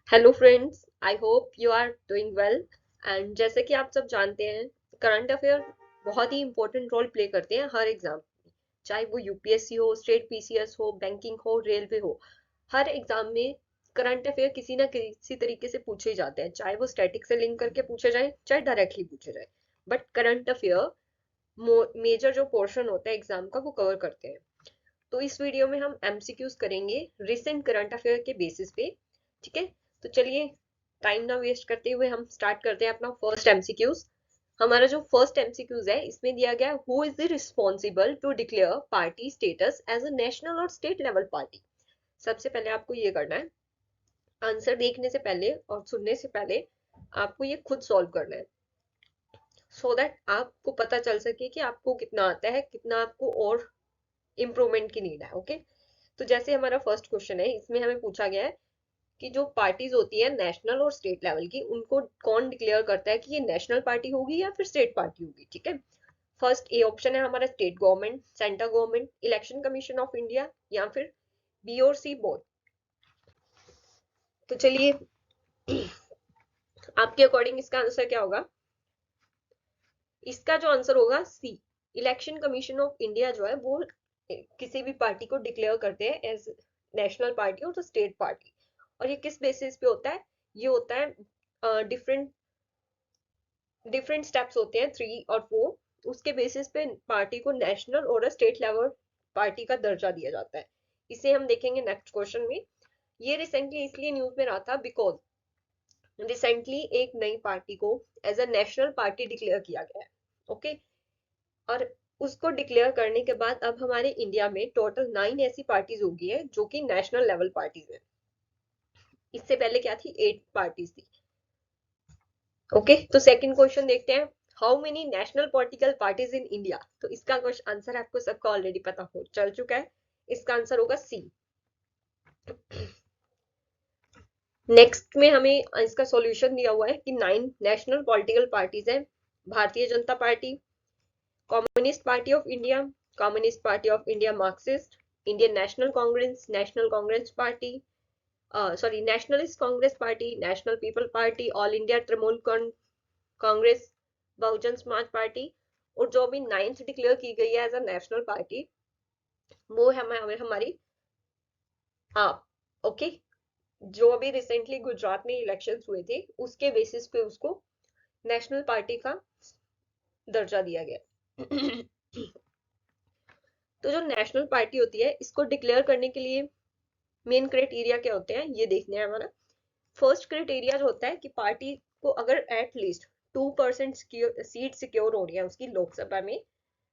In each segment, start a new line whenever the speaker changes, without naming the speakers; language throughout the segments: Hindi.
Hello friends, I hope you are doing well. And जैसे कि आप सब जानते हैं, करंट अफेयर बहुत ही इंपॉर्टेंट रोल प्ले करते हैं हर एग्जाम में। चाहे वो यूपीएससी हो, स्टेट पीसीएस हो, बैंकिंग हो, रेलवे हो, हर एग्जाम में करंट अफेयर किसी ना किसी तरीके से पूछे ही जाते हैं। चाहे वो स्टैटिक से लिंक करके पूछे जाए, चाहे डायरेक्टली पूछे जाए, बट करंट अफेयर मेजर जो पोर्शन होता है एग्जाम का वो कवर करते हैं। तो इस वीडियो में हम एमसीक्यूज करेंगे रिसेंट करंट अफेयर के बेसिस पे। ठीक है, तो चलिए टाइम ना वेस्ट करते हुए हम स्टार्ट करते हैं अपना फर्स्ट एमसीक्यूज। हमारा जो फर्स्ट एमसीक्यूज है इसमें दिया गया who is the responsible to declare party status as a national और स्टेट लेवल पार्टी। सबसे पहले आपको ये करना है, आंसर देखने से पहले और सुनने से पहले आपको ये खुद सॉल्व करना है, सो दैट आपको पता चल सके कि आपको कितना आता है, कितना आपको और इम्प्रूवमेंट की नीड है। ओके, तो जैसे हमारा फर्स्ट क्वेश्चन है, इसमें हमें पूछा गया है कि जो पार्टीज होती है नेशनल और स्टेट लेवल की, उनको कौन डिक्लेयर करता है कि ये नेशनल पार्टी होगी या फिर स्टेट पार्टी होगी। ठीक है, फर्स्ट ए ऑप्शन है हमारा state government, central government, election commission of India, या फिर बी और सी बोर्ड। तो चलिए आपके अकॉर्डिंग इसका आंसर क्या होगा? इसका जो आंसर होगा सी, इलेक्शन कमीशन ऑफ इंडिया जो है वो किसी भी पार्टी को डिक्लेयर करते हैं एज नेशनल पार्टी और स्टेट पार्टी। और ये किस बेसिस पे होता है? ये होता है डिफरेंट डिफरेंट स्टेप्स होते हैं, 3 और 4। उसके बेसिस पे पार्टी को नेशनल और स्टेट लेवल पार्टी का दर्जा दिया जाता है। इसे हम देखेंगे नेक्स्ट क्वेश्चन में। ये रिसेंटली इसलिए न्यूज में रहा था बिकॉज रिसेंटली एक नई पार्टी को as a national party declare किया गया है। ओके, और उसको डिक्लेयर करने के बाद अब हमारे इंडिया में टोटल 9 ऐसी पार्टीज हो गई है जो कि नेशनल लेवल पार्टीज है। इससे पहले क्या थी? 8 पार्टीज थी। ओके, तो सेकंड क्वेश्चन देखते हैं, how many national political parties in India. तो इसका आंसर आपको सबका ऑलरेडी पता हो चल चुका है, इसका आंसर होगा सी। नेक्स्ट में हमें इसका सॉल्यूशन दिया हुआ है कि 9 नेशनल पॉलिटिकल पार्टीज है। Bharatiya Janata Party, Communist Party of India, Communist Party of India Marxist, Indian National Congress, National Congress Party, sorry Nationalist Congress Party, National People Party, All India Trinamool Congress, Bahujan Samaj Party. और जो अभी 9th डिक्लेयर की गई है एज अ नेशनल पार्टी, वो है हमारी आप। ओके, जो अभी रिसेंटली गुजरात में इलेक्शंस हुए थे उसके बेसिस पे उसको नेशनल पार्टी का दर्जा दिया गया। तो जो नेशनल पार्टी होती है इसको डिक्लेयर करने के लिए मेन क्राइटेरिया क्या होते हैं ये देखने हैं हमारा। फर्स्ट क्राइटेरिया जो होता है कि पार्टी को अगर एटलीस्ट 2% सीट सिक्योर हो रही है उसकी लोकसभा में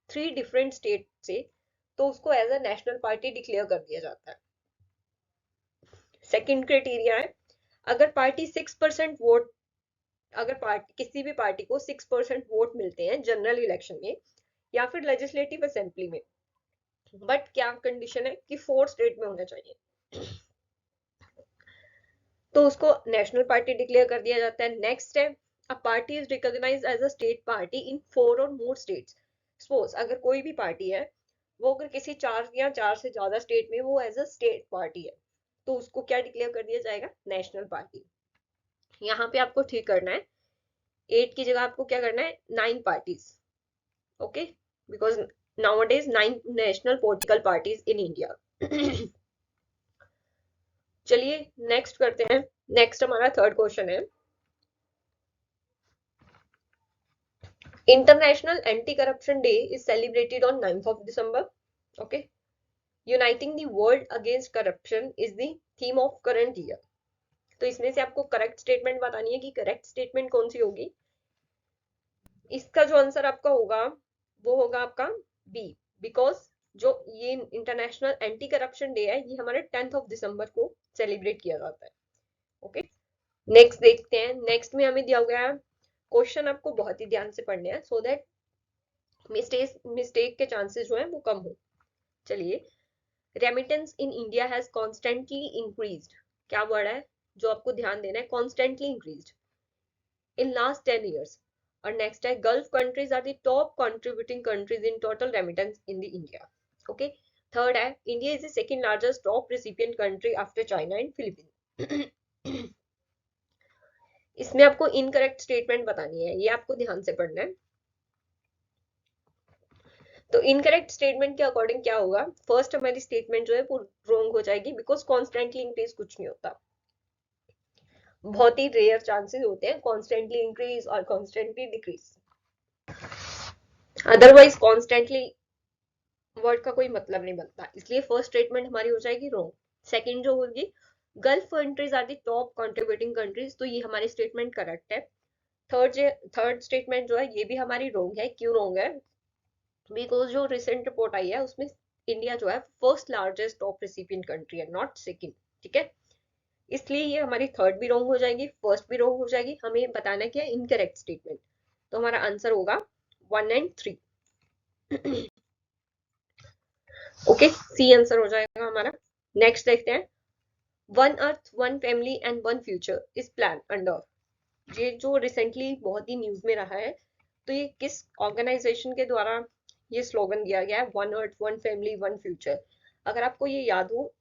3 डिफरेंट स्टेट से, तो उसको as a national party declare कर दिया जाता है। सेकंड क्राइटेरिया है, अगर पार्टी 6% वोट, अगर पार्टी किसी भी पार्टी को 6% वोट मिलते हैं जनरल इलेक्शन में या फिर लेजिस्लेटिव असेंबली में, बट क्या कंडीशन है कि 4 स्टेट में होना चाहिए, तो उसको नेशनल पार्टी डिक्लेयर कर दिया जाता है। नेक्स्ट है, a party is recognized as a state party in 4 और मोर स्टेट्स। सपोज अगर कोई भी पार्टी है, वो अगर किसी 4 या 4 से ज्यादा स्टेट में वो एज अ स्टेट पार्टी है, तो उसको क्या डिक्लेयर कर दिया जाएगा? National party. यहाँ पे आपको ठीक करना है, 8 की जगह आपको क्या करना है? 9 parties. Okay, because nowadays 9 national political parties in India. चलिए नेक्स्ट करते हैं। नेक्स्ट हमारा थर्ड क्वेश्चन है, international anti corruption day is celebrated on 9th of December. Okay, uniting the world against corruption is the theme of current year. तो इसमें से आपको करेक्ट स्टेटमेंट बतानी है कि करेक्ट स्टेटमेंट कौन सी होगी। इसका जो आंसर आपका होगा वो होगा आपका बी, बिकॉज जो ये इंटरनेशनल एंटी करप्शन डे है ये हमारे 10th ऑफ दिसंबर को सेलिब्रेट किया जाता है। ओके, नेक्स्ट देखते हैं। नेक्स्ट में हमें दिया गया है, क्वेश्चन आपको बहुत ही ध्यान से पढ़ने हैं सो दैट मिस्टेक के चांसेस जो है वो कम हो। चलिए, remittance in India has constantly increased. क्या वर्ड है जो आपको ध्यान देना है? Constantly increased in last 10 years। और नेक्स्ट है, Gulf countries are the top contributing countries in total remittance in the India. Okay, third है, India is the second largest top recipient country after China and Philippines. इसमें आपको इनकरेक्ट स्टेटमेंट बतानी है, ये आपको ध्यान से पढ़ना है। तो इनकरेक्ट स्टेटमेंट के अकॉर्डिंग क्या होगा, फर्स्ट हमारी स्टेटमेंट जो है वो रॉन्ग हो जाएगी, बिकॉज कॉन्स्टेंटली इंक्रीज कुछ नहीं होता, बहुत ही रेयर चांसेस होते हैं कॉन्स्टेंटली इंक्रीज और constantly decrease. Otherwise constantly word का कोई मतलब नहीं बनता, इसलिए फर्स्ट स्टेटमेंट हमारी हो जाएगी रॉन्ग। सेकंड जो होगी, Gulf countries are the top contributing countries, तो ये हमारी स्टेटमेंट करेक्ट है। थर्ड स्टेटमेंट जो है ये भी हमारी रॉन्ग है। क्यों रॉन्ग है, बिकॉज जो रिसेंट रिपोर्ट आई है उसमें इंडिया जो है first largest top recipient country है, नॉट सेकंड। ठीक है, इसलिए ये हमारी थर्ड भी रॉन्ग हो जाएगी, फर्स्ट भी रॉन्ग हो जाएगी, हमें बताना क्या है इनकरेक्ट स्टेटमेंट। तो हमारा आंसर होगा 1 एंड 3। ओके, सी आंसर हो जाएगा हमारा। नेक्स्ट देखते हैं, one earth one family and one future is plan under, ये जो रिसेंटली बहुत ही न्यूज में रहा है, तो ये किस ऑर्गेनाइजेशन के द्वारा ये स्लोगन दिया गया है, one earth one family one future. अगर आपको ये याद हो,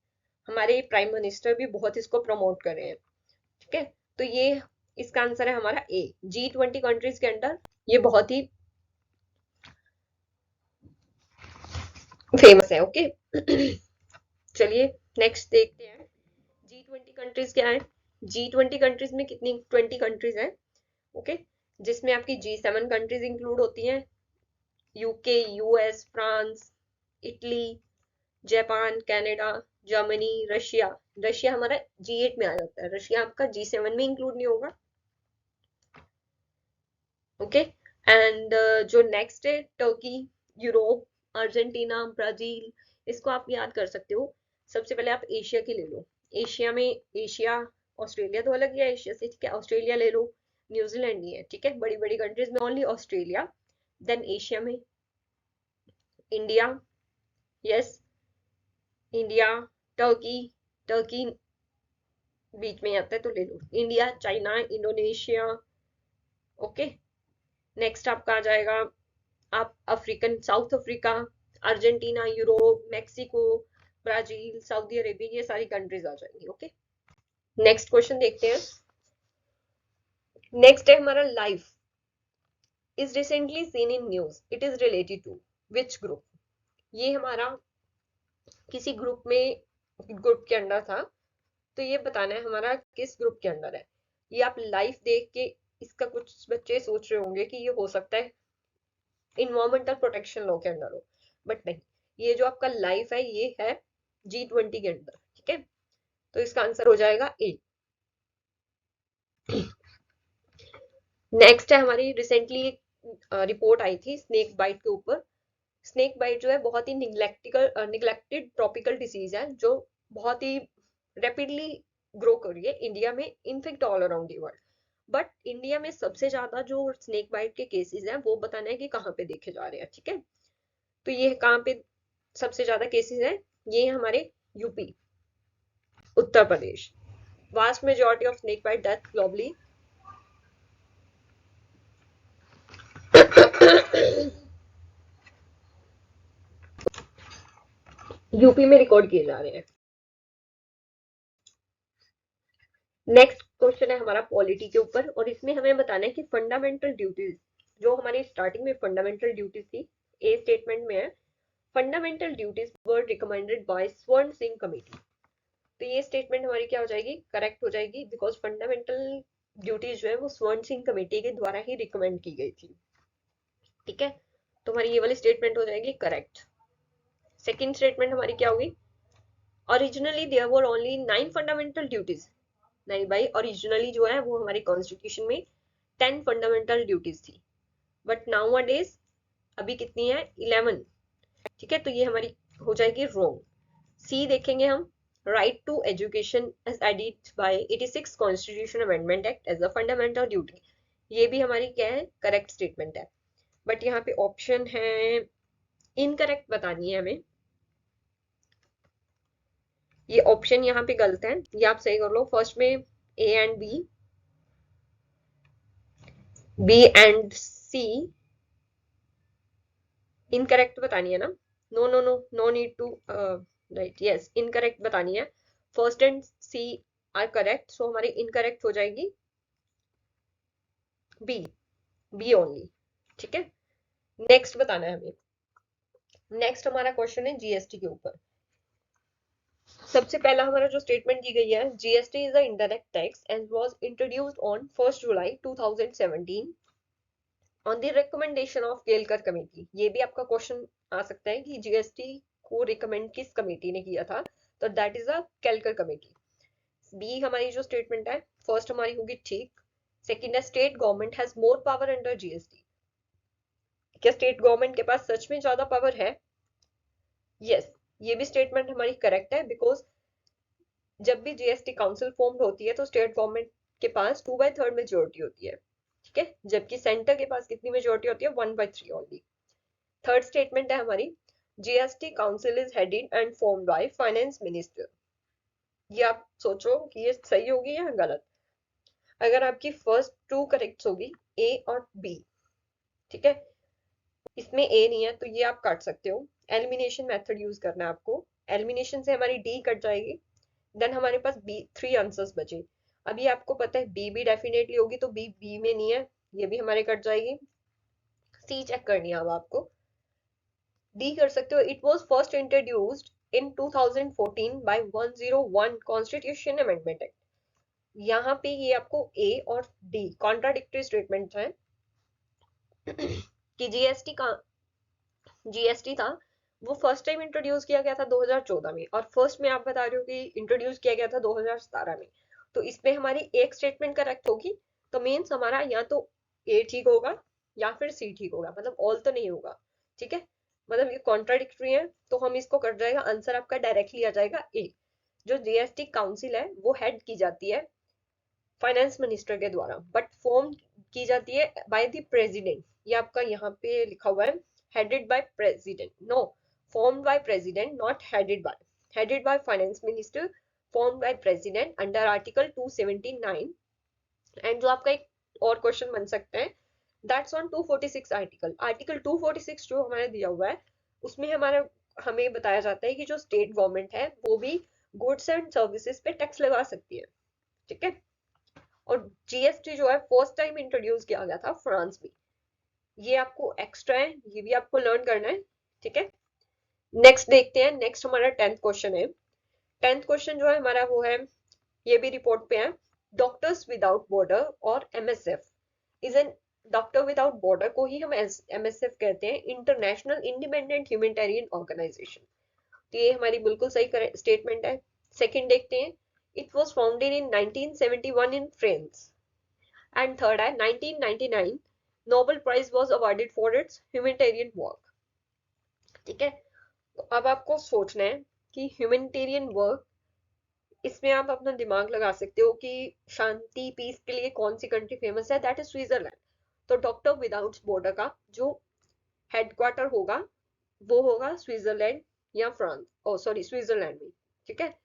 हमारे प्राइम मिनिस्टर भी बहुत इसको प्रमोट कर रहे हैं। ठीक है, तो ये इसका आंसर है हमारा ए, G20 कंट्रीज के अंदर ये बहुत ही फेमस है। ओके चलिए नेक्स्ट देखते हैं, G20 कंट्रीज क्या है। G20 कंट्रीज में कितनी 20 कंट्रीज है, ओके, जिसमें आपकी G7 कंट्रीज इंक्लूड होती हैं, UK, US, France, Italy, Japan, Canada, Germany, Russia. Russia हमारा G8 में आ जाता है, रशिया आपका G7 में इंक्लूड नहीं होगा। ओके, एंड जो नेक्स्ट है टर्की, यूरोप, अर्जेंटीना, ब्राजील, इसको आप याद कर सकते हो। सबसे पहले आप एशिया की ले लो, एशिया में एशिया, ऑस्ट्रेलिया तो अलग ही है एशिया से, ठीक है, ऑस्ट्रेलिया ले लो, न्यूजीलैंड नहीं है, ठीक है, बड़ी बड़ी कंट्रीज में ओनली ऑस्ट्रेलिया। देन एशिया में India, yes India, Turkey, Turkey बीच में आता है तो ले लो, India, China, Indonesia. Okay, next आपका आ जाएगा आप African, South Africa, Argentina, Europe, Mexico, Brazil, Saudi Arabia, ये सारी कंट्रीज आ जाएंगी। ओके, नेक्स्ट क्वेश्चन देखते हैं। नेक्स्ट है हमारा, life is recently seen in news, it is related to which group. ये हमारा किसी ग्रुप में, ग्रुप के अंडर था, तो ये बताना है हमारा किस ग्रुप के अंडर है। ये आप लाइफ देख के इसका कुछ बच्चे सोच रहे होंगे कि ये हो सकता है इन्वायरमेंटल प्रोटेक्शन लॉ के अंडर हो, बट नहीं, ये जो आपका लाइफ है ये है G20 के अंदर। ठीक है, तो इसका आंसर हो जाएगा ए। नेक्स्ट है हमारी, रिसेंटली एक रिपोर्ट आई थी स्नेक बाइट के ऊपर। स्नेक बाइट जो है बहुत ही निग्लेक्टेड ट्रॉपिकल डिसीज है, जो बहुत ही रैपिडली ग्रो कर रही है इंडिया में, in fact all around the world. But India में सबसे ज्यादा जो स्नेक बाइट के केसेस हैं वो बताना है कि कहाँ पे देखे जा रहे हैं। ठीक है, तो ये कहाँ पे सबसे ज्यादा केसेस हैं, ये हमारे UP, Uttar Pradesh. Vast majority of snake bite death globally UP में रिकॉर्ड किए जा रहे हैं। नेक्स्ट क्वेश्चन है हमारा पॉलिटी के ऊपर, और इसमें हमें बताना है कि फंडामेंटल ड्यूटीज, जो हमारी स्टार्टिंग में फंडामेंटल ड्यूटीज थी, ए स्टेटमेंट में है, fundamental duties were recommended by स्वर्ण सिंह कमेटी। तो ये स्टेटमेंट हमारी क्या हो जाएगी, करेक्ट हो जाएगी, बिकॉज फंडामेंटल ड्यूटीज जो है वो स्वर्ण सिंह कमेटी के द्वारा ही रिकमेंड की गई थी। ठीक है, तो हमारी ये वाली स्टेटमेंट हो जाएगी करेक्ट। सेकेंड स्टेटमेंट हमारी क्या होगी, originally there were only 9 fundamental duties. नहीं भाई, ओरिजिनली जो है वो हमारी कॉन्स्टिट्यूशन में 10 फंडामेंटल ड्यूटीज थी, बट नाउ डेज अभी कितनी है, 11। ठीक है, तो ये हमारी हो जाएगी रॉन्ग। सी देखेंगे हम, right to education as added by 86 constitution amendment act as a fundamental duty, ये भी हमारी क्या है, करेक्ट स्टेटमेंट है। बट यहाँ पे ऑप्शन है इनकरेक्ट बतानी है हमें, ये ऑप्शन यहाँ पे गलत है, ये आप सही कर लो। फर्स्ट में A and B, B and C incorrect बतानी है ना, no no no, no need to write, yes incorrect बतानी है। First and C are correct, so हमारी इनकरेक्ट हो जाएगी बी, बी ओनली। ठीक है, नेक्स्ट बताना है हमें। नेक्स्ट हमारा क्वेश्चन है जीएसटी के ऊपर। सबसे पहला हमारा जो स्टेटमेंट दी गई है, GST is a indirect tax and was introduced on 1 July 2017 on the recommendation of Kelkar committee. ये भी आपका क्वेश्चन आ सकता है कि जीएसटी को रिकमेंड किस कमेटी ने किया था, तो that is a Kelkar committee. B हमारी जो स्टेटमेंट है, फर्स्ट हमारी होगी ठीक। सेकंड है state government has more power under GST. क्या स्टेट गवर्नमेंट के पास सच में ज्यादा पावर है? यस, ये भी स्टेटमेंट हमारी करेक्ट है, बिकॉज जब भी जीएसटी काउंसिल फॉर्म होती है तो स्टेट गवर्नमेंट के पास 2/3 मेजोरिटी होती है। ठीक है, जबकि सेंटर के पास कितनी मेजोरिटी होती है? 1/3 ओनली। थर्ड स्टेटमेंट है हमारी, GST council is headed and formed by finance minister. ये आप सोचो कि ये सही होगी या गलत। अगर आपकी फर्स्ट टू करेक्ट होगी, ए और बी, ठीक है, इसमें ए नहीं है तो ये आप काट सकते हो। एलिमिनेशन मेथड यूज करना है आपको। एलिमिनेशन से हमारी डी कट जाएगी, देन हमारे पास बी 3 आंसर्स बचे। अभी आपको पता है बी भी डेफिनेटली होगी, तो बी बी में नहीं है, ये भी हमारे कट जाएगी। सी चेक करनी है अब आपको। डी कर सकते हो, it was first introduced in 2014 by 101 constitution amendment act. यहाँ पे ये आपको ए और डी कॉन्ट्राडिक्टरी स्टेटमेंट है कि जीएसटी था वो फर्स्ट टाइम इंट्रोड्यूस किया गया था 2014 में, और फर्स्ट में आप बता रहे हो कि इंट्रोड्यूस किया गया था 2017 में। तो इसमें हमारी एक स्टेटमेंट करेक्ट होगी, तो मीन्स हमारा या तो ए ठीक होगा या फिर सी ठीक होगा, मतलब ऑल तो नहीं होगा। ठीक है, मतलब ये कॉन्ट्राडिक्टरी है, तो हम इसको कर जाएगा, आंसर आपका डायरेक्टली आ जाएगा ए। जो जीएसटी काउंसिल है वो हेड की जाती है फाइनेंस मिनिस्टर के द्वारा, बट फॉर्म की जाती है बाय द प्रेसिडेंट। ये आपका यहाँ पे लिखा हुआ है headed by president, no, formed by president, not headed by. Headed by finance minister, formed by president under article 279। And जो आपका एक और क्वेश्चन बन सकता है, दैट्स ऑन 246 आर्टिकल। आर्टिकल 246 जो हमारे दिया हुआ है उसमें हमारा हमें बताया जाता है कि जो स्टेट गवर्नमेंट है वो भी गुड्स एंड सर्विसेज पे टैक्स लगा सकती है। ठीक है, और जीएसटी जो है फर्स्ट टाइम इंट्रोड्यूस किया गया था फ्रांस में। ये आपको एक्स्ट्रा है, ये भी आपको लर्न करना है। ठीक है, नेक्स्ट देखते हैं। नेक्स्ट हमारा 10th क्वेश्चन है। 10th क्वेश्चन जो है हमारा वो है, ये भी रिपोर्ट पे है, डॉक्टर्स विदाउट बॉर्डर और MSF is an, doctor without border को ही हम एमएसएफ कहते हैं, इंटरनेशनल इंडिपेंडेंट ह्यूमैनिटेरियन ऑर्गेनाइजेशन। तो ये हमारी बिल्कुल सही स्टेटमेंट है। सेकंड देखते हैं, it was founded in 1971 in France. And third है 1999 Nobel prize was awarded for its humanitarian work. ठीक है, तो अब आपको सोचना है कि ह्यूमैनिटेरियन वर्क, इसमें आप अपना दिमाग लगा सकते हो कि शांति पीस के लिए कौन सी कंट्री फेमस है, दैट इज स्विट्जरलैंड। तो डॉक्टर विदाउट बॉर्डर का जो हेडक्वार्टर होगा वो होगा स्विट्जरलैंड या फ्रांस, ओ सॉरी स्विट्जरलैंड में। ठीक है,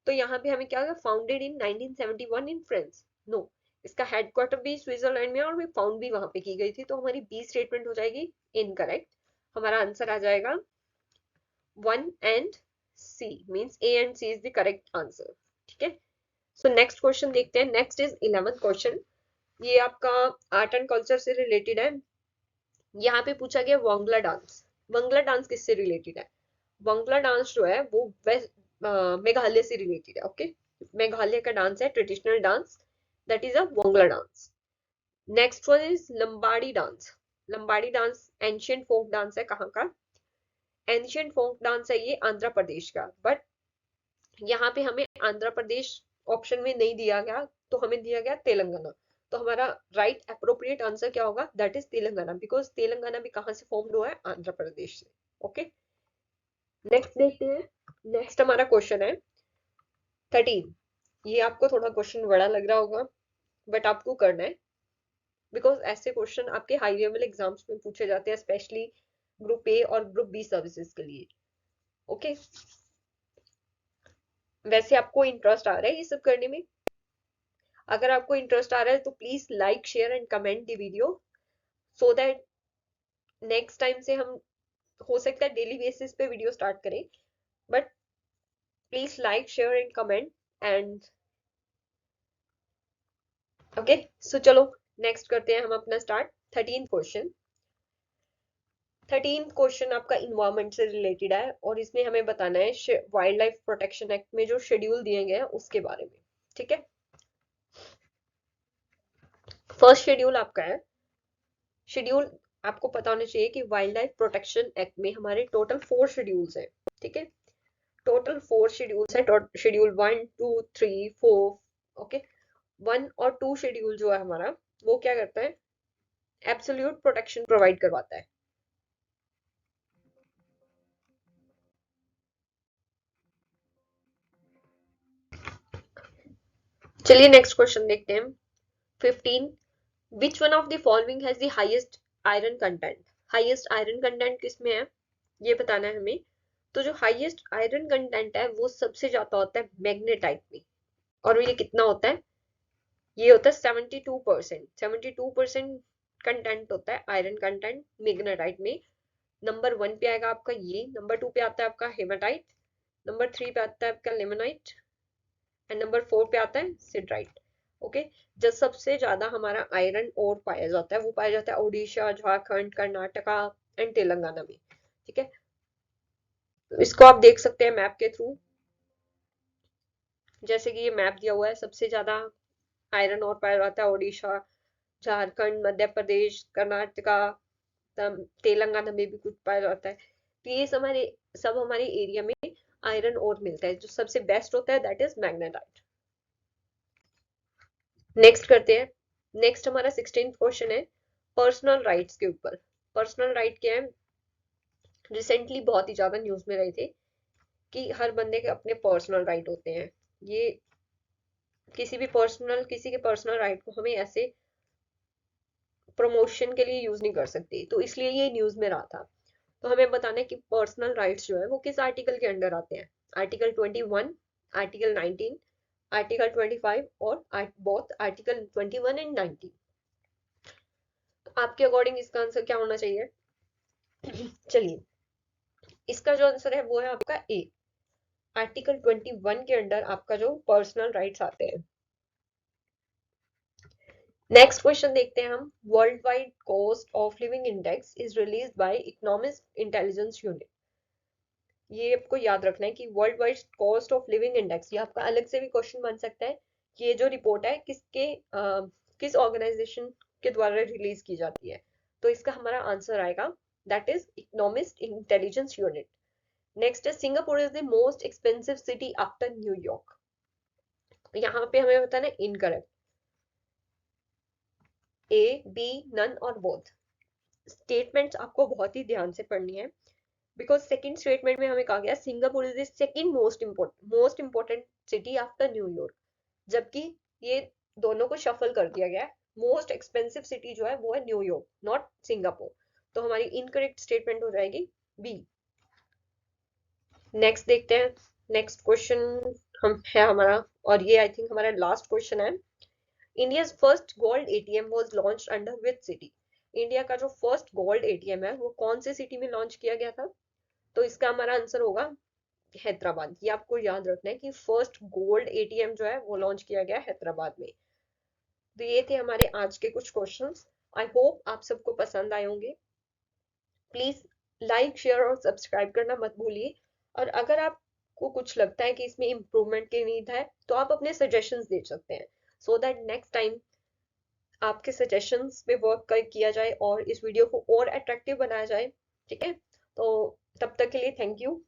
तो यहाँ पे हमें क्या होगा, founded in 1971 in France, no, इसका हेडक्वार्टर भी स्विट्जरलैंड में और भी फाउंड भी वहां पे की गई थी, तो हमारी बी स्टेटमेंट हो जाएगी इनकरेक्ट। हमारा आंसर आ जाएगा 1 and C, means A and C is the correct answer. ठीक है, सो नेक्स्ट क्वेश्चन देखते हैं। Next is 11th question. ये आपका आर्ट एंड कल्चर से रिलेटेड है। यहाँ पे पूछा गया वांगला डांस। वांगला डांस किससे रिलेटेड है? वांगला डांस जो है वो वेस्ट मेघालय से रिलेटेड है। ओके, मेघालय का डांस है, traditional dance, that is a Wangala dance. Next one is Lambadi dance. Lambadi dance ancient folk dance है, कहाँ का? एंशियंट फोक डांस है ये आंध्र प्रदेश का, बट यहाँ पे हमें आंध्र प्रदेश ऑप्शन में नहीं दिया गया, तो हमें दिया गया तेलंगाना। तो हमारा राइट अप्रोप्रिएट आंसर क्या होगा? That is Telangana, because Telangana भी कहाँ से फॉर्म्ड हुआ है? आंध्र प्रदेश से। ओके, नेक्स्ट देखते हैं। नेक्स्ट हमारा क्वेश्चन है 13। ये आपको थोड़ा क्वेश्चन बड़ा लग रहा होगा, बट आपको करना है, बिकॉज ऐसे क्वेश्चन आपके हाई लेवल एग्जाम्स में पूछे जाते हैं, स्पेशली ग्रुप ए और ग्रुप बी सर्विसेज के लिए। ओके, वैसे आपको इंटरेस्ट आ रहा है ये सब करने में? अगर आपको इंटरेस्ट आ रहा है तो please like share and comment the video, so that next time से हम हो सकता है डेली बेसिस पे वीडियो स्टार्ट करें, but please like share and comment and okay. So चलो नेक्स्ट करते हैं हम अपना start 13th question. 13th question आपका इन्वायरमेंट से रिलेटेड है और इसमें हमें बताना है वाइल्ड लाइफ प्रोटेक्शन एक्ट में जो शेड्यूल दिए गए हैं उसके बारे में। ठीक है, फर्स्ट शेड्यूल आपका है, शेड्यूल आपको पता होना चाहिए कि वाइल्ड लाइफ प्रोटेक्शन एक्ट में हमारे टोटल 4 शेड्यूल्स हैं। ठीक है, टोटल 4 शेड्यूल्स हैं, शेड्यूल 1 2 3 4। ओके, 1 और 2 शेड्यूल जो है हमारा वो क्या करता है, एब्सोल्यूट प्रोटेक्शन प्रोवाइड करवाता है। चलिए नेक्स्ट क्वेश्चन देखते हैं 15। Which one of the following has the highest iron content. Highest iron content किसमें है ये बताना है हमें। तो जो हाईएस्ट आयरन कंटेंट है वो सबसे ज्यादा होता है मैग्नेटाइट में, और ये कितना होता है, ये होता है 72%। 72% कंटेंट होता है आयरन कंटेंट मैग्नेटाइट में। नंबर 1 पे आएगा आपका ये, नंबर 2 पे आता है आपका हेमाटाइट, नंबर 3 पे आता है आपका लिमोनाइट एंड नंबर 4 पे आता है सिडराइट। ओके, जो सबसे ज्यादा हमारा आयरन और पाया जाता है वो पाया जाता है ओडिशा, झारखंड, कर्नाटका एंड तेलंगाना में। ठीक है, तो इसको आप देख सकते हैं मैप के थ्रू, जैसे कि ये मैप दिया हुआ है, सबसे ज्यादा आयरन और पाया जाता है ओडिशा, झारखंड, मध्य प्रदेश, कर्नाटका, तेलंगाना में भी कुछ पाया जाता है। तो ये सब हमारे एरिया में आयरन और मिलता है। जो सबसे बेस्ट होता है दैट इज मैग्नेटाइट। नेक्स्ट करते हैं, नेक्स्ट हमारा 16th क्वेश्चन है पर्सनल राइट्स के ऊपर। पर्सनल राइट क्या है, रिसेंटली बहुत ही ज्यादा न्यूज में रहे थे कि हर बंदे के अपने पर्सनल राइट होते हैं। ये किसी के पर्सनल राइट को हमें ऐसे प्रमोशन के लिए यूज नहीं कर सकते, तो इसलिए ये न्यूज में रहा था। तो हमें बताना है कि पर्सनल राइट्स जो है वो किस आर्टिकल के अंडर आते हैं। आर्टिकल 21, आर्टिकल 19, आर्टिकल 25 और बोथ आर्टिकल 21 एंड 19। आपके अकॉर्डिंग इसका आंसर क्या होना चाहिए? चलिए, इसका जो आंसर है वो है आपका ए। आर्टिकल 21 के अंडर आपका जो पर्सनल राइट्स आते हैं। नेक्स्ट क्वेश्चन देखते हैं हम। World wide cost of living index is released by economic intelligence unit. ये आपको याद रखना है कि world wide cost of living index, ये आपका अलग से भी क्वेश्चन बन सकता है कि ये जो रिपोर्ट है किस ऑर्गेनाइजेशन के द्वारा रिलीज की जाती है। तो इसका हमारा आंसर आएगा that is economic intelligence unit. Next है Singapore is the most expensive city after New York. यहाँ पे हमें बताना है इनकरेक्ट, ए बी नन और बोथ। स्टेटमेंट्स आपको बहुत ही ध्यान से पढ़नी है, बिकॉज सेकंड स्टेटमेंट में हमें कहा गया Singapore is the second most important city after New York, जबकि ये दोनों को शफल कर दिया गया है। मोस्ट एक्सपेंसिव सिटी जो है वो है न्यूयॉर्क, नॉट सिंगापुर। तो हमारी इनकरेक्ट स्टेटमेंट हो जाएगी बी। नेक्स्ट देखते हैं, नेक्स्ट क्वेश्चन हम है हमारा, और ये आई थिंक हमारा लास्ट क्वेश्चन है। India's first gold ATM was launched under which city. India का जो फर्स्ट गोल्ड एटीएम है वो कौन से सिटी में लॉन्च किया गया था? तो इसका हमारा आंसर होगा हैदराबाद। ये आपको याद रखना है कि फर्स्ट गोल्ड एटीएम जो है वो लॉन्च किया गया हैदराबाद में। तो ये थे हमारे आज के कुछ क्वेश्चंस। आई होप आप सबको पसंद आए होंगे। प्लीज लाइक शेयर और सब्सक्राइब करना मत भूलिए। और अगर आपको कुछ लगता है कि इसमें इम्प्रूवमेंट की नीड है तो आप अपने सजेशंस दे सकते हैं, सो दैट नेक्स्ट टाइम आपके सजेशंस पे वर्क किया जाए और इस वीडियो को और अट्रैक्टिव बनाया जाए। ठीक है, तो तब तक के लिए थैंक यू।